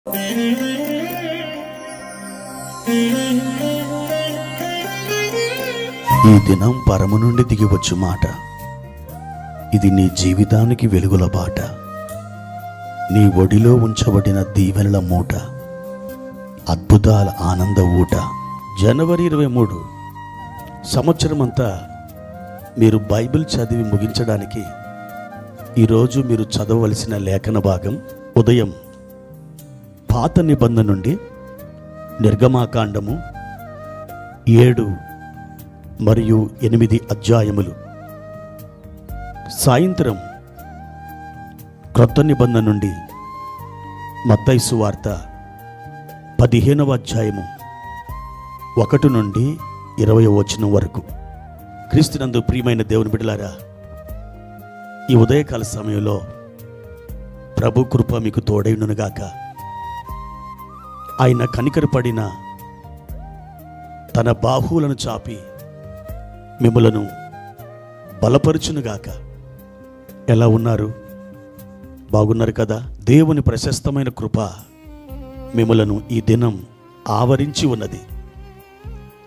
ఈ దినం పరము నుండి దిగివచ్చు మాట. ఇది నీ జీవితానికి వెలుగుల బాట. నీ ఒడిలో ఉంచబడిన దీవెనల మూట, అద్భుతాల ఆనంద ఊట. జనవరి 23 సంవత్సరమంతా మీరు బైబిల్ చదివి ముగించడానికి ఈరోజు మీరు చదవవలసిన లేఖన భాగం ఉదయం పాత నిబంధన నుండి నిర్గమాకాండము 7 మరియు 8 అధ్యాయములు, సాయంత్రం క్రొత్త నిబంధన నుండి మత్తయి సువార్త 15వ అధ్యాయము 1 నుండి 20వ వచనం వరకు. క్రీస్తునందు ప్రియమైన దేవుని బిడ్డలారా, ఈ ఉదయకాల సమయంలో ప్రభు కృప మీకు తోడైనుగాక. ఆయన కనికరపడిన తన బాహువులను చాపి మిమ్ములను బలపరుచునుగాక. ఎలా ఉన్నారు? బాగున్నారు కదా? దేవుని ప్రశస్తమైన కృప మిమ్ములను ఈ దినం ఆవరించి ఉన్నది.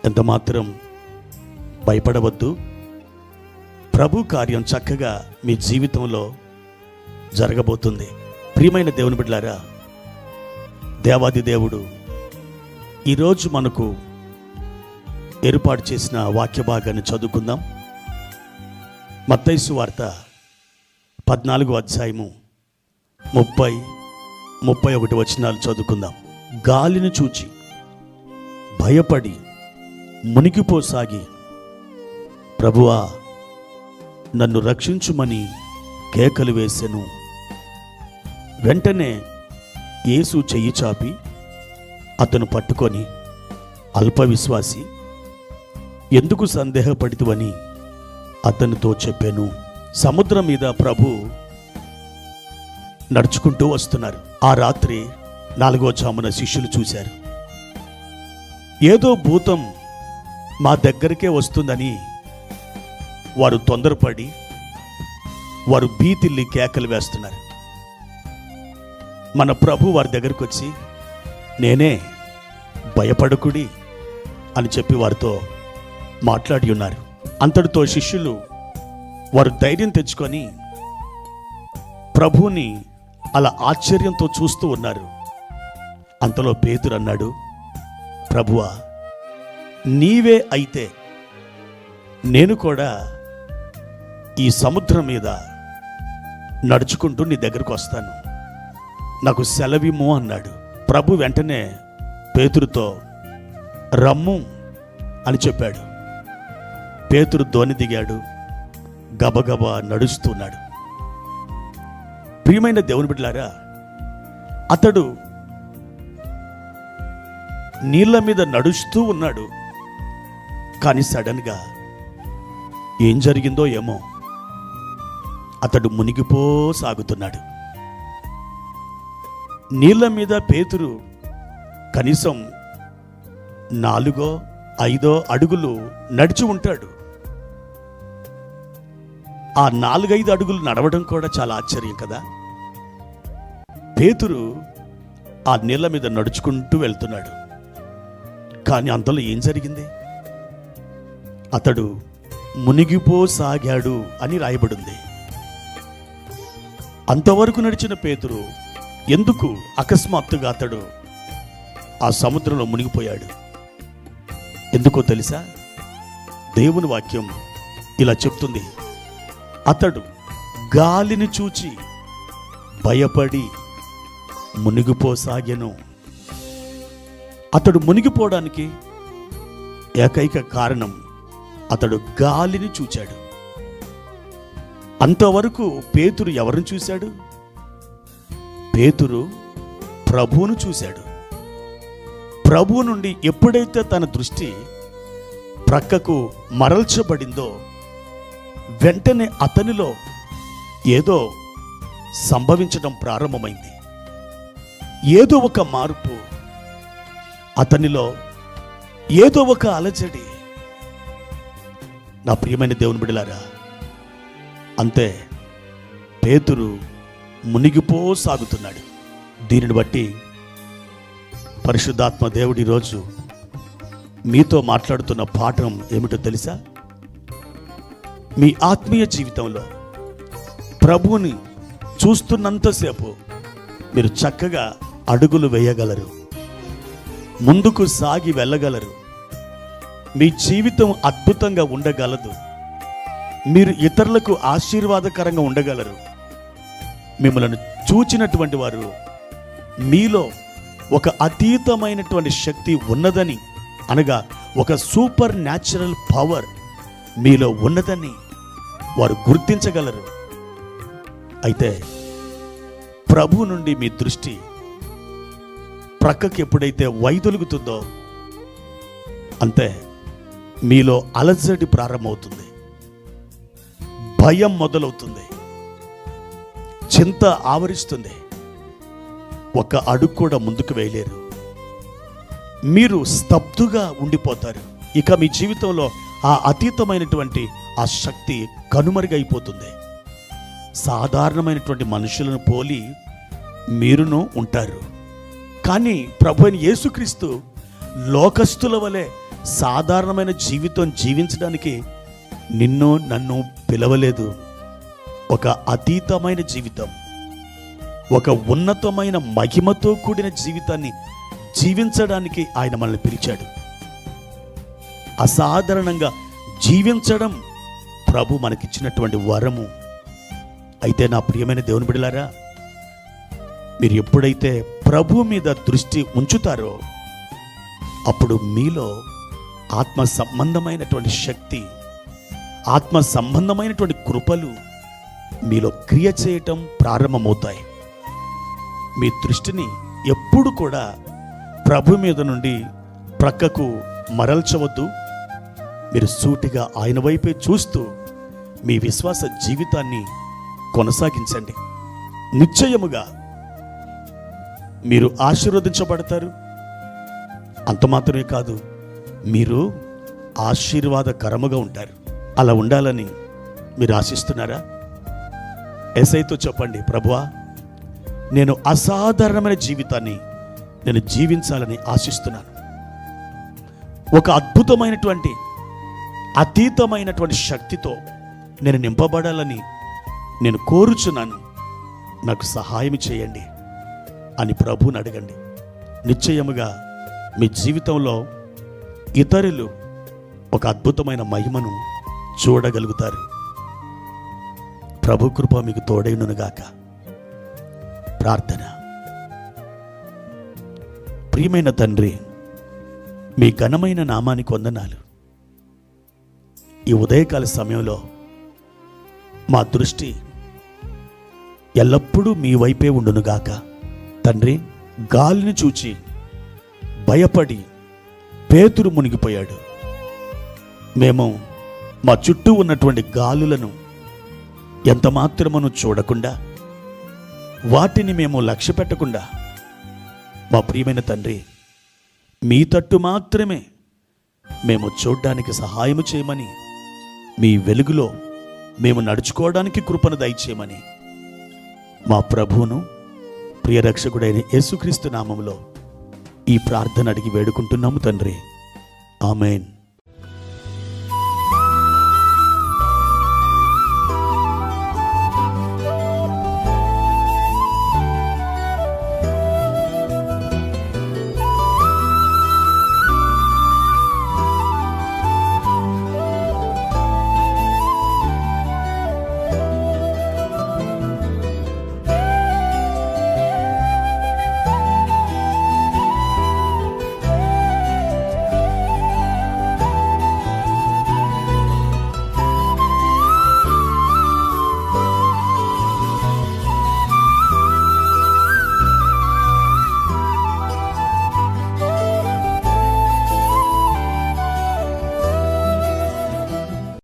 ఎంతమాత్రం భయపడవద్దు. ప్రభు కార్యం చక్కగా మీ జీవితంలో జరగబోతుంది. ప్రియమైన దేవుని బిడ్డలారా, దేవాది దేవుడు ఈరోజు మనకు ఏర్పాటు చేసిన వాక్య భాగాన్ని చదువుకుందాం. మత్తయి సువార్త 14వ అధ్యాయము 30-31 వచనాలు చదువుకుందాం. గాలిని చూచి భయపడి మునిగిపోసాగి, ప్రభువా నన్ను రక్షించుమని కేకలు వేసెను. వెంటనే యేసు చెయ్యి చాపి అతను పట్టుకొని, అల్పవిశ్వాసి, ఎందుకు సందేహపడితివని అతనితో చెప్పాను. సముద్రం మీద ప్రభు నడుచుకుంటూ వస్తున్నారు. ఆ రాత్రి 4వ జామున శిష్యులు చూశారు. ఏదో భూతం మా దగ్గరికే వస్తుందని వారు తొందరపడి వారు భీతిల్లి కేకలు వేస్తున్నారు. మన ప్రభు వారి దగ్గరికి వచ్చి, నేనే, భయపడకుడి అని చెప్పి వారితో మాట్లాడి ఉన్నారు. అంతటితో శిష్యులు వారు ధైర్యం తెచ్చుకొని ప్రభువుని అలా ఆశ్చర్యంతో చూస్తూ ఉన్నారు. అంతలో పేతురు అన్నాడు, ప్రభువా నీవే అయితే నేను కూడా ఈ సముద్రం మీద నడుచుకుంటూ నీ దగ్గరకు వస్తాను, నాకు సెలవిమ్ము అన్నాడు. ప్రభు వెంటనే పేతురుతో రమ్ము అని చెప్పాడు. పేతురు దోణి దిగాడు, గబగబా నడుస్తున్నాడు. ప్రియమైన దేవుని బిడ్డలారా, అతడు నీళ్ళ మీద నడుస్తూ ఉన్నాడు. కానీ సడన్గా ఏం జరిగిందో ఏమో, అతడు మునిగిపోసాగుతున్నాడు. నీళ్ళ మీద పేతురు కనీసం 4-5 అడుగులు నడిచి ఉంటాడు. ఆ 4-5 అడుగులు నడవడం కూడా చాలా ఆశ్చర్యం కదా. పేతురు ఆ నీళ్ళ మీద నడుచుకుంటూ వెళ్తున్నాడు. కానీ అంతలో ఏం జరిగింది? అతడు మునిగిపోసాగాడు అని రాయబడింది. అంతవరకు నడిచిన పేతురు ఎందుకు అకస్మాత్తుగా అతడు ఆ సముద్రంలో మునిగిపోయాడు? ఎందుకో తెలుసా? దేవుని వాక్యం ఇలా చెప్తుంది, అతడు గాలిని చూచి భయపడి మునిగిపోసాగెను. అతడు మునిగిపోవడానికి ఏకైక కారణం, అతడు గాలిని చూచాడు. అంతవరకు పేతురు ఎవరిని చూశాడు? పేతురు ప్రభువును చూశాడు. ప్రభువు నుండి ఎప్పుడైతే తన దృష్టి ప్రక్కకు మరల్చబడిందో వెంటనే అతనిలో ఏదో సంభవించడం ప్రారంభమైంది. ఏదో ఒక మార్పు అతనిలో, ఏదో ఒక అలజడి. నా ప్రియమైన దేవుని బిడ్డలారా, అంతే పేతురు మునిగిపోసాగుతున్నాడు. దీనిని బట్టి పరిశుద్ధాత్మ దేవుడు ఈరోజు మీతో మాట్లాడుతున్న పాఠం ఏమిటో తెలుసా? మీ ఆత్మీయ జీవితంలో ప్రభువుని చూస్తున్నంతసేపు మీరు చక్కగా అడుగులు వేయగలరు, ముందుకు సాగి వెళ్ళగలరు. మీ జీవితం అద్భుతంగా ఉండగలదు. మీరు ఇతరులకు ఆశీర్వాదకరంగా ఉండగలరు. మిమ్మల్ని చూచినటువంటి వారు మీలో ఒక అతీతమైనటువంటి శక్తి ఉన్నదని, అనగా ఒక సూపర్ న్యాచురల్ పవర్ మీలో ఉన్నదని వారు గుర్తించగలరు. అయితే ప్రభు నుండి మీ దృష్టి ప్రక్కకి ఎప్పుడైతే వైదొలుగుతుందో అంతే మీలో అలజడి ప్రారంభమవుతుంది, భయం మొదలవుతుంది, చింత ఆవరిస్తుంది. ఒక అడుగు కూడా ముందుకు వేయలేరు. మీరు స్తబ్దుగా ఉండిపోతారు. ఇక మీ జీవితంలో ఆ అతీతమైనటువంటి ఆ శక్తి కనుమరుగైపోతుంది. సాధారణమైనటువంటి మనుషులను పోలి మీరును ఉంటారు. కానీ ప్రభు అయిన యేసుక్రీస్తు లోకస్తుల వలె సాధారణమైన జీవితం జీవించడానికి నిన్ను నన్ను పిలవలేదు. ఒక అతీతమైన జీవితం, ఒక ఉన్నతమైన మహిమతో కూడిన జీవితాన్ని జీవించడానికి ఆయన మనల్ని పిలిచాడు. అసాధారణంగా జీవించడం ప్రభు మనకిచ్చినటువంటి వరము. అయితే నా ప్రియమైన దేవుని బిడ్డలారా, మీరు ఎప్పుడైతే ప్రభు మీద దృష్టి ఉంచుతారో అప్పుడు మీలో ఆత్మ సంబంధమైనటువంటి శక్తి, ఆత్మ సంబంధమైనటువంటి కృపలు మీలో క్రియ చేయటం ప్రారంభమవుతాయి. మీ దృష్టిని ఎప్పుడు కూడా ప్రభు మీద నుండి ప్రక్కకు మరల్చవద్దు. మీరు సూటిగా ఆయన వైపే చూస్తూ మీ విశ్వాస జీవితాన్ని కొనసాగించండి. నిశ్చయముగా మీరు ఆశీర్వదించబడతారు. అంత మాత్రమే కాదు, మీరు ఆశీర్వాదకరముగా ఉంటారు. అలా ఉండాలని మీరు ఆశిస్తున్నారా? యేసయ్యతో చెప్పండి, ప్రభువా, నేను అసాధారణమైన జీవితాన్ని నేను జీవించాలని ఆశిస్తున్నాను. ఒక అద్భుతమైనటువంటి అతీతమైనటువంటి శక్తితో నేను నింపబడాలని నేను కోరుచున్నాను. నాకు సహాయం చేయండి అని ప్రభువుని అడగండి. నిశ్చయముగా మీ జీవితంలో ఇతరులు ఒక అద్భుతమైన మహిమను చూడగలుగుతారు. ప్రభు కృప మీకు తోడైననుగాక. ప్రార్థన. ప్రియమైన తండ్రి, మీ ఘనమైన నామానికి వందనాలు. ఈ ఉదయకాల సమయంలో మా దృష్టి ఎల్లప్పుడూ మీ వైపే ఉండునుగాక. తండ్రి, గాలిని చూచి భయపడి పేతురు మునిగిపోయాడు. మేము మా చుట్టూ ఉన్నటువంటి గాలులను ఎంత మాత్రమును చూడకుండా, వాటిని మేము లక్ష్య పెట్టకుండా, మా ప్రియమైన తండ్రి, మీ తట్టు మాత్రమే మేము చూడడానికి సహాయము చేయమని, మీ వెలుగులో మేము నడుచుకోవడానికి కృపను దయచేయమని మా ప్రభువును ప్రియరక్షకుడైన యేసుక్రీస్తు నామములో ఈ ప్రార్థన అడిగి వేడుకుంటున్నాము తండ్రి. ఆమేన్.